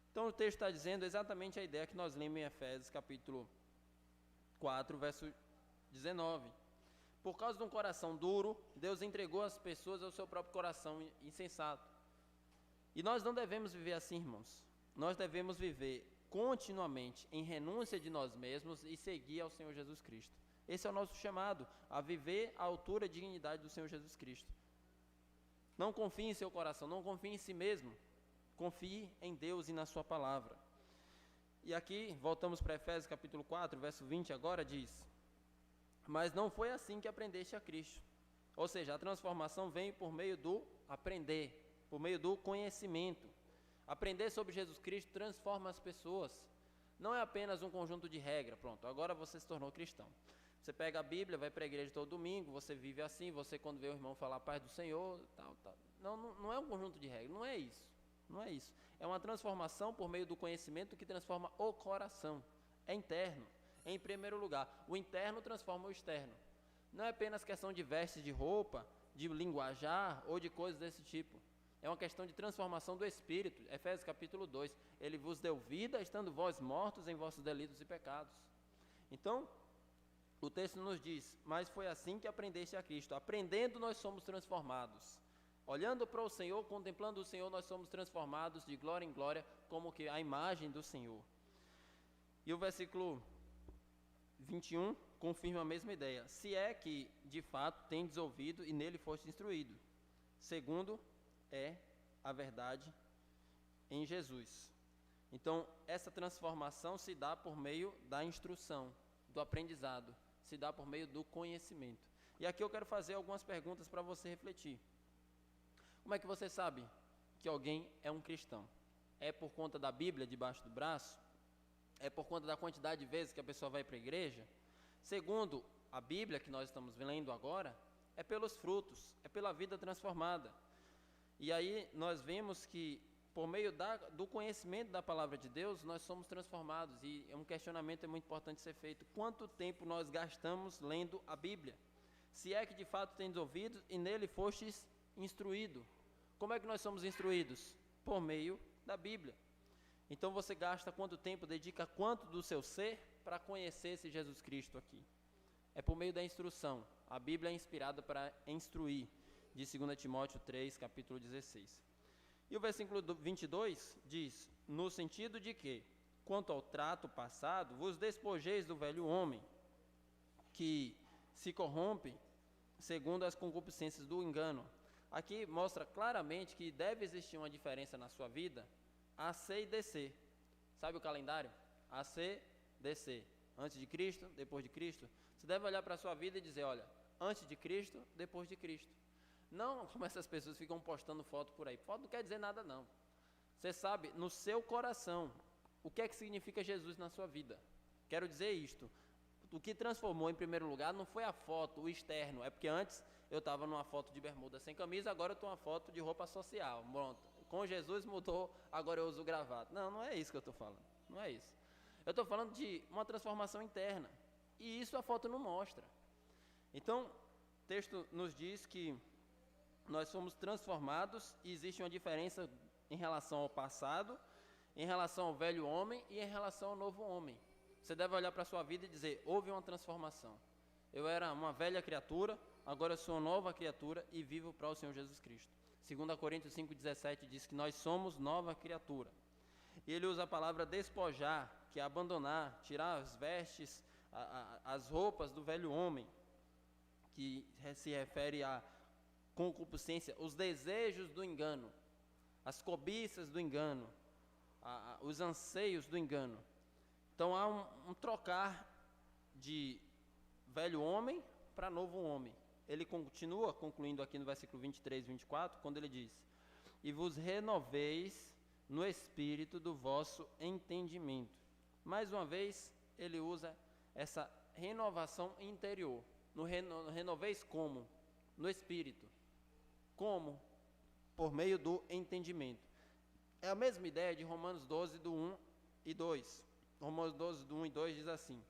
Então o texto está dizendo exatamente a ideia que nós lemos em Efésios capítulo 4, verso 19. Por causa de um coração duro, Deus entregou as pessoas ao seu próprio coração insensato. E nós não devemos viver assim, irmãos. Nós devemos viver continuamente em renúncia de nós mesmos e seguir ao Senhor Jesus Cristo. Esse é o nosso chamado, a viver à altura e dignidade do Senhor Jesus Cristo. Não confie em seu coração, não confie em si mesmo. Confie em Deus e na sua palavra. E aqui, voltamos para Efésios capítulo 4, verso 20, agora diz: mas não foi assim que aprendeste a Cristo. Ou seja, a transformação vem por meio do aprender, por meio do conhecimento. Aprender sobre Jesus Cristo transforma as pessoas. Não é apenas um conjunto de regras. Pronto, agora você se tornou cristão. Você pega a Bíblia, vai para a igreja todo domingo, você vive assim, você quando vê o irmão falar a paz do Senhor, tal. Não é um conjunto de regras, não é isso. Não é isso. É uma transformação por meio do conhecimento que transforma o coração. É interno. Em primeiro lugar, o interno transforma o externo. Não é apenas questão de vestes de roupa, de linguajar ou de coisas desse tipo. É uma questão de transformação do Espírito. Efésios capítulo 2. Ele vos deu vida, estando vós mortos em vossos delitos e pecados. Então, o texto nos diz, mas foi assim que aprendeste a Cristo. Aprendendo, nós somos transformados. Olhando para o Senhor, contemplando o Senhor, nós somos transformados de glória em glória, como que a imagem do Senhor. E o versículo 21 confirma a mesma ideia. Se é que, de fato, tendes ouvido e nele foste instruído. Segundo é a verdade em Jesus. Então, essa transformação se dá por meio da instrução, do aprendizado, se dá por meio do conhecimento. E aqui eu quero fazer algumas perguntas para você refletir. Como é que você sabe que alguém é um cristão? É por conta da Bíblia debaixo do braço? É por conta da quantidade de vezes que a pessoa vai para a igreja? Segundo a Bíblia que nós estamos lendo agora, é pelos frutos, é pela vida transformada. E aí nós vemos que por meio do conhecimento da palavra de Deus, nós somos transformados. E um questionamento é muito importante ser feito. Quanto tempo nós gastamos lendo a Bíblia? Se é que de fato tendes ouvido e nele fostes instruído. Como é que nós somos instruídos? Por meio da Bíblia. Então você gasta quanto tempo, dedica quanto do seu ser para conhecer esse Jesus Cristo aqui? É por meio da instrução. A Bíblia é inspirada para instruir, de 2 Timóteo 3, capítulo 16. E o versículo 22 diz, no sentido de que, quanto ao trato passado, vos despojeis do velho homem, que se corrompe segundo as concupiscências do engano. Aqui mostra claramente que deve existir uma diferença na sua vida, AC e DC. Sabe o calendário? AC, DC. Antes de Cristo, depois de Cristo. Você deve olhar para a sua vida e dizer, olha, antes de Cristo, depois de Cristo. Não como essas pessoas ficam postando foto por aí. Foto não quer dizer nada, não. Você sabe, no seu coração, o que é que significa Jesus na sua vida. Quero dizer isto. O que transformou em primeiro lugar não foi a foto, o externo. É porque antes eu estava numa foto de bermuda sem camisa, agora eu estou numa foto de roupa social. Pronto. Com Jesus mudou, agora eu uso gravata. Não, não é isso que eu estou falando. Não é isso. Eu estou falando de uma transformação interna. E isso a foto não mostra. Então, o texto nos diz que nós somos transformados e existe uma diferença em relação ao passado, em relação ao velho homem e em relação ao novo homem. Você deve olhar para a sua vida e dizer, houve uma transformação. Eu era uma velha criatura, agora eu sou uma nova criatura e vivo para o Senhor Jesus Cristo. 2 Coríntios 5,17 diz que nós somos nova criatura. E ele usa a palavra despojar, que é abandonar, tirar as vestes, as roupas do velho homem, que se refere à concupiscência, os desejos do engano, as cobiças do engano, os anseios do engano. Então há um trocar de velho homem para novo homem. Ele continua concluindo aqui no versículo 23 e 24, quando ele diz, e vos renoveis no espírito do vosso entendimento. Mais uma vez, ele usa essa renovação interior. Renoveis como? No espírito. Como? Por meio do entendimento. É a mesma ideia de Romanos 12, do 1 e 2. Romanos 12, do 1 e 2 diz assim.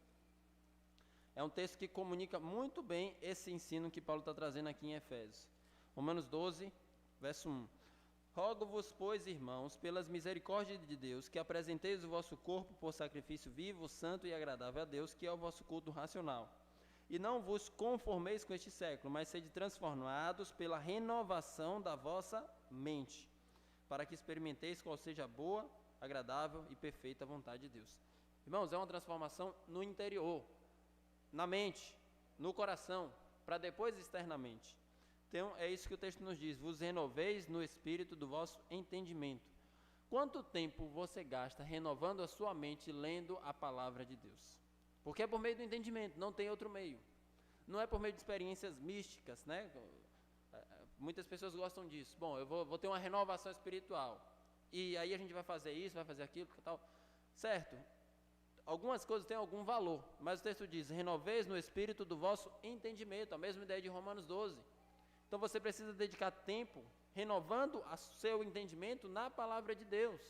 É um texto que comunica muito bem esse ensino que Paulo está trazendo aqui em Efésios. Romanos 12, verso 1. Rogo-vos, pois, irmãos, pelas misericórdias de Deus, que apresenteis o vosso corpo por sacrifício vivo, santo e agradável a Deus, que é o vosso culto racional. E não vos conformeis com este século, mas sede transformados pela renovação da vossa mente, para que experimenteis qual seja a boa, agradável e perfeita vontade de Deus. Irmãos, é uma transformação no interior, na mente, no coração, para depois externamente. Então, é isso que o texto nos diz, vos renoveis no espírito do vosso entendimento. Quanto tempo você gasta renovando a sua mente lendo a palavra de Deus? Porque é por meio do entendimento, não tem outro meio. Não é por meio de experiências místicas, né? Muitas pessoas gostam disso. Bom, eu vou ter uma renovação espiritual. E aí a gente vai fazer isso, vai fazer aquilo, tal. Certo. Algumas coisas têm algum valor, mas o texto diz, renoveis no espírito do vosso entendimento, a mesma ideia de Romanos 12. Então você precisa dedicar tempo renovando o seu entendimento na palavra de Deus.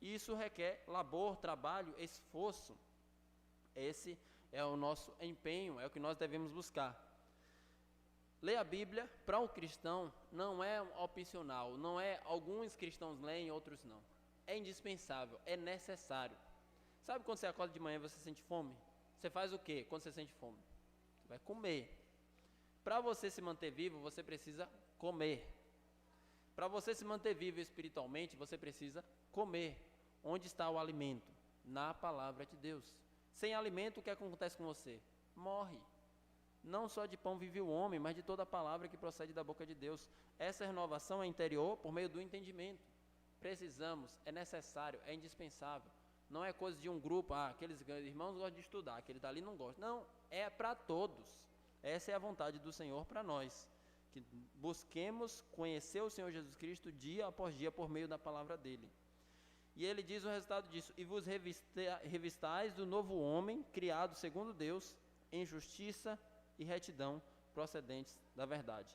E isso requer labor, trabalho, esforço. Esse é o nosso empenho, é o que nós devemos buscar. Ler a Bíblia, para um cristão, não é opcional, não é alguns cristãos leem, outros não. É indispensável, é necessário. Sabe quando você acorda de manhã e você sente fome? Você faz o quê quando você sente fome? Você vai comer. Para você se manter vivo, você precisa comer. Para você se manter vivo espiritualmente, você precisa comer. Onde está o alimento? Na palavra de Deus. Sem alimento, o que acontece com você? Morre. Não só de pão vive o homem, mas de toda a palavra que procede da boca de Deus. Essa renovação é interior por meio do entendimento. Precisamos, é necessário, é indispensável. Não é coisa de um grupo, aqueles irmãos gostam de estudar, aquele dali não gosta. Não, é para todos. Essa é a vontade do Senhor para nós. Que busquemos conhecer o Senhor Jesus Cristo dia após dia por meio da palavra dele. E ele diz o resultado disso, e vos revistais do novo homem, criado segundo Deus, em justiça e retidão procedentes da verdade.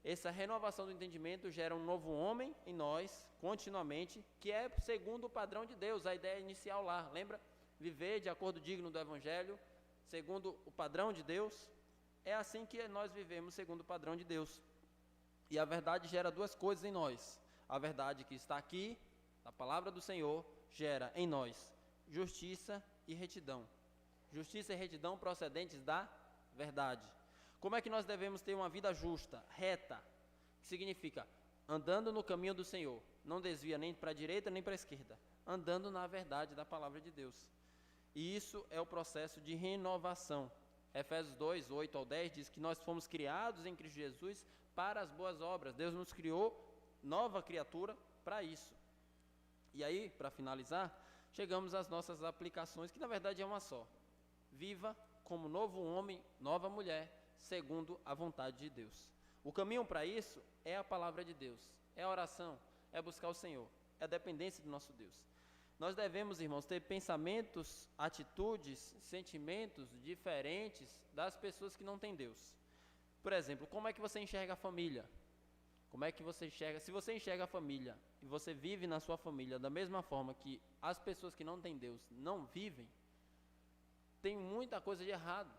Essa renovação do entendimento gera um novo homem em nós, continuamente, que é segundo o padrão de Deus, a ideia inicial lá, lembra? Viver de acordo digno do Evangelho, segundo o padrão de Deus, é assim que nós vivemos segundo o padrão de Deus. E a verdade gera duas coisas em nós. A verdade que está aqui, a palavra do Senhor, gera em nós justiça e retidão. Justiça e retidão procedentes da verdade. Como é que nós devemos ter uma vida justa, reta? Que significa andando no caminho do Senhor. Não desvia nem para a direita nem para a esquerda. Andando na verdade da palavra de Deus. E isso é o processo de renovação. Efésios 2, 8 ao 10 diz que nós fomos criados em Cristo Jesus para as boas obras. Deus nos criou nova criatura para isso. E aí, para finalizar, chegamos às nossas aplicações, que na verdade é uma só. Viva como novo homem, nova mulher, segundo a vontade de Deus. O caminho para isso é a palavra de Deus, é a oração, é buscar o Senhor, é a dependência do nosso Deus. Nós devemos, irmãos, ter pensamentos, atitudes, sentimentos diferentes das pessoas que não têm Deus. Por exemplo, como é que você enxerga a família? Como é que você enxerga? Se você enxerga a família e você vive na sua família da mesma forma que as pessoas que não têm Deus não vivem, tem muita coisa de errado.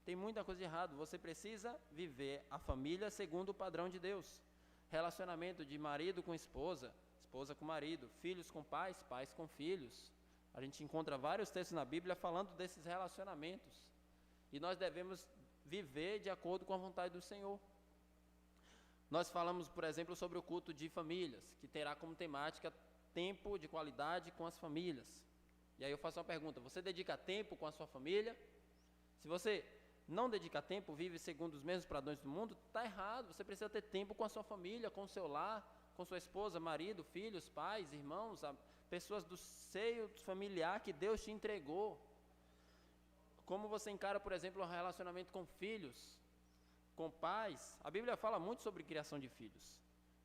Tem muita coisa de errado. Você precisa viver a família segundo o padrão de Deus. Relacionamento de marido com esposa, esposa com marido, filhos com pais, pais com filhos. A gente encontra vários textos na Bíblia falando desses relacionamentos. E nós devemos viver de acordo com a vontade do Senhor. Nós falamos, por exemplo, sobre o culto de famílias, que terá como temática tempo de qualidade com as famílias. E aí eu faço uma pergunta: você dedica tempo com a sua família? Se você não dedica tempo, vive segundo os mesmos padrões do mundo, está errado. Você precisa ter tempo com a sua família, com o seu lar, com sua esposa, marido, filhos, pais, irmãos, pessoas do seio familiar que Deus te entregou. Como você encara, por exemplo, um relacionamento com filhos, com pais? A Bíblia fala muito sobre criação de filhos.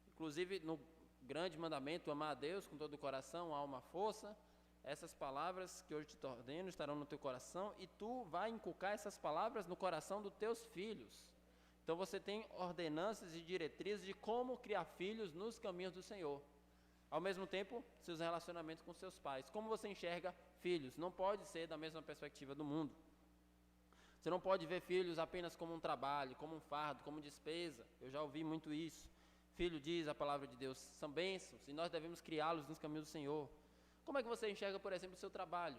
Inclusive no grande mandamento, amar a Deus com todo o coração, alma, força. Essas palavras que hoje te ordeno estarão no teu coração, e tu vai inculcar essas palavras no coração dos teus filhos. Então você tem ordenanças e diretrizes de como criar filhos nos caminhos do Senhor. Ao mesmo tempo, seus relacionamentos com seus pais. Como você enxerga filhos? Não pode ser da mesma perspectiva do mundo. Você não pode ver filhos apenas como um trabalho, como um fardo, como despesa. Eu já ouvi muito isso. Filho, diz a palavra de Deus, são bênçãos e nós devemos criá-los nos caminhos do Senhor. Como é que você enxerga, por exemplo, o seu trabalho?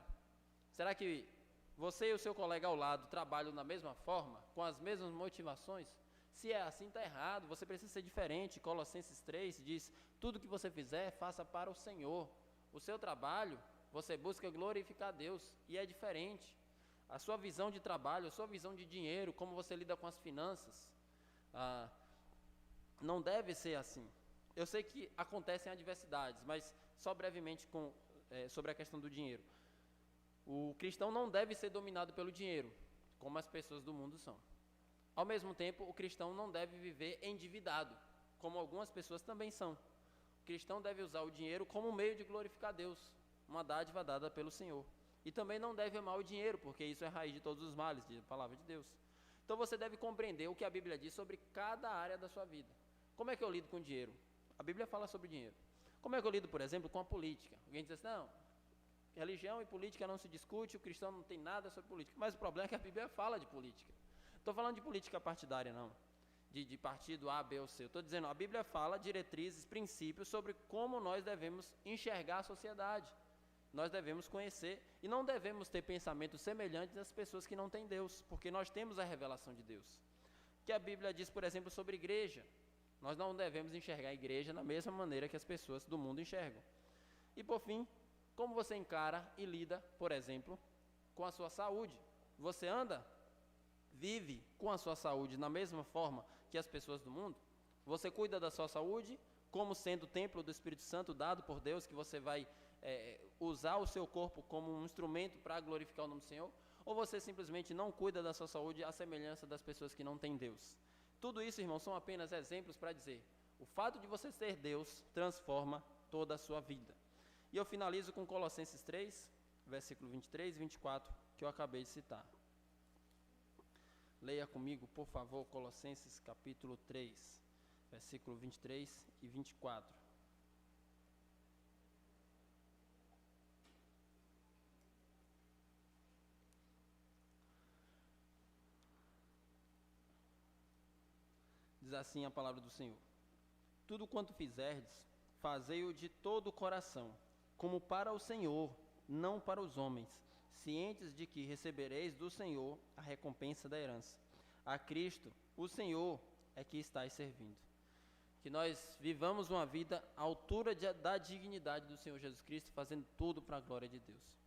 Será que você e o seu colega ao lado trabalham da mesma forma, com as mesmas motivações? Se é assim, está errado, você precisa ser diferente. Colossenses 3 diz, tudo que você fizer, faça para o Senhor. O seu trabalho, você busca glorificar a Deus, e é diferente. A sua visão de trabalho, a sua visão de dinheiro, como você lida com as finanças, não deve ser assim. Eu sei que acontecem adversidades, mas só brevemente sobre a questão do dinheiro. O cristão não deve ser dominado pelo dinheiro, como as pessoas do mundo são. Ao mesmo tempo, o cristão não deve viver endividado, como algumas pessoas também são. O cristão deve usar o dinheiro como meio de glorificar Deus, uma dádiva dada pelo Senhor. E também não deve amar o dinheiro, porque isso é a raiz de todos os males, diz a palavra de Deus. Então você deve compreender o que a Bíblia diz sobre cada área da sua vida. Como é que eu lido com o dinheiro? A Bíblia fala sobre dinheiro. Como é que eu lido, por exemplo, com a política? Alguém diz assim, não, religião e política não se discute, o cristão não tem nada sobre política. Mas o problema é que a Bíblia fala de política. Estou falando de política partidária, não. De partido A, B ou C. Estou dizendo, a Bíblia fala diretrizes, princípios sobre como nós devemos enxergar a sociedade. Nós devemos conhecer e não devemos ter pensamentos semelhantes às pessoas que não têm Deus, porque nós temos a revelação de Deus. Que a Bíblia diz, por exemplo, sobre igreja. Nós não devemos enxergar a igreja da mesma maneira que as pessoas do mundo enxergam. E por fim, como você encara e lida, por exemplo, com a sua saúde? Você vive com a sua saúde na mesma forma que as pessoas do mundo? Você cuida da sua saúde como sendo o templo do Espírito Santo dado por Deus, que você vai usar o seu corpo como um instrumento para glorificar o nome do Senhor? Ou você simplesmente não cuida da sua saúde à semelhança das pessoas que não têm Deus? Tudo isso, irmãos, são apenas exemplos para dizer, o fato de você ser Deus transforma toda a sua vida. E eu finalizo com Colossenses 3, versículo 23 e 24, que eu acabei de citar. Leia comigo, por favor, Colossenses capítulo 3, versículo 23 e 24. Diz assim a palavra do Senhor: tudo quanto fizerdes, fazei-o de todo o coração, como para o Senhor, não para os homens, cientes de que recebereis do Senhor a recompensa da herança. A Cristo, o Senhor, é que estáis servindo. Que nós vivamos uma vida à altura da dignidade do Senhor Jesus Cristo, fazendo tudo para a glória de Deus.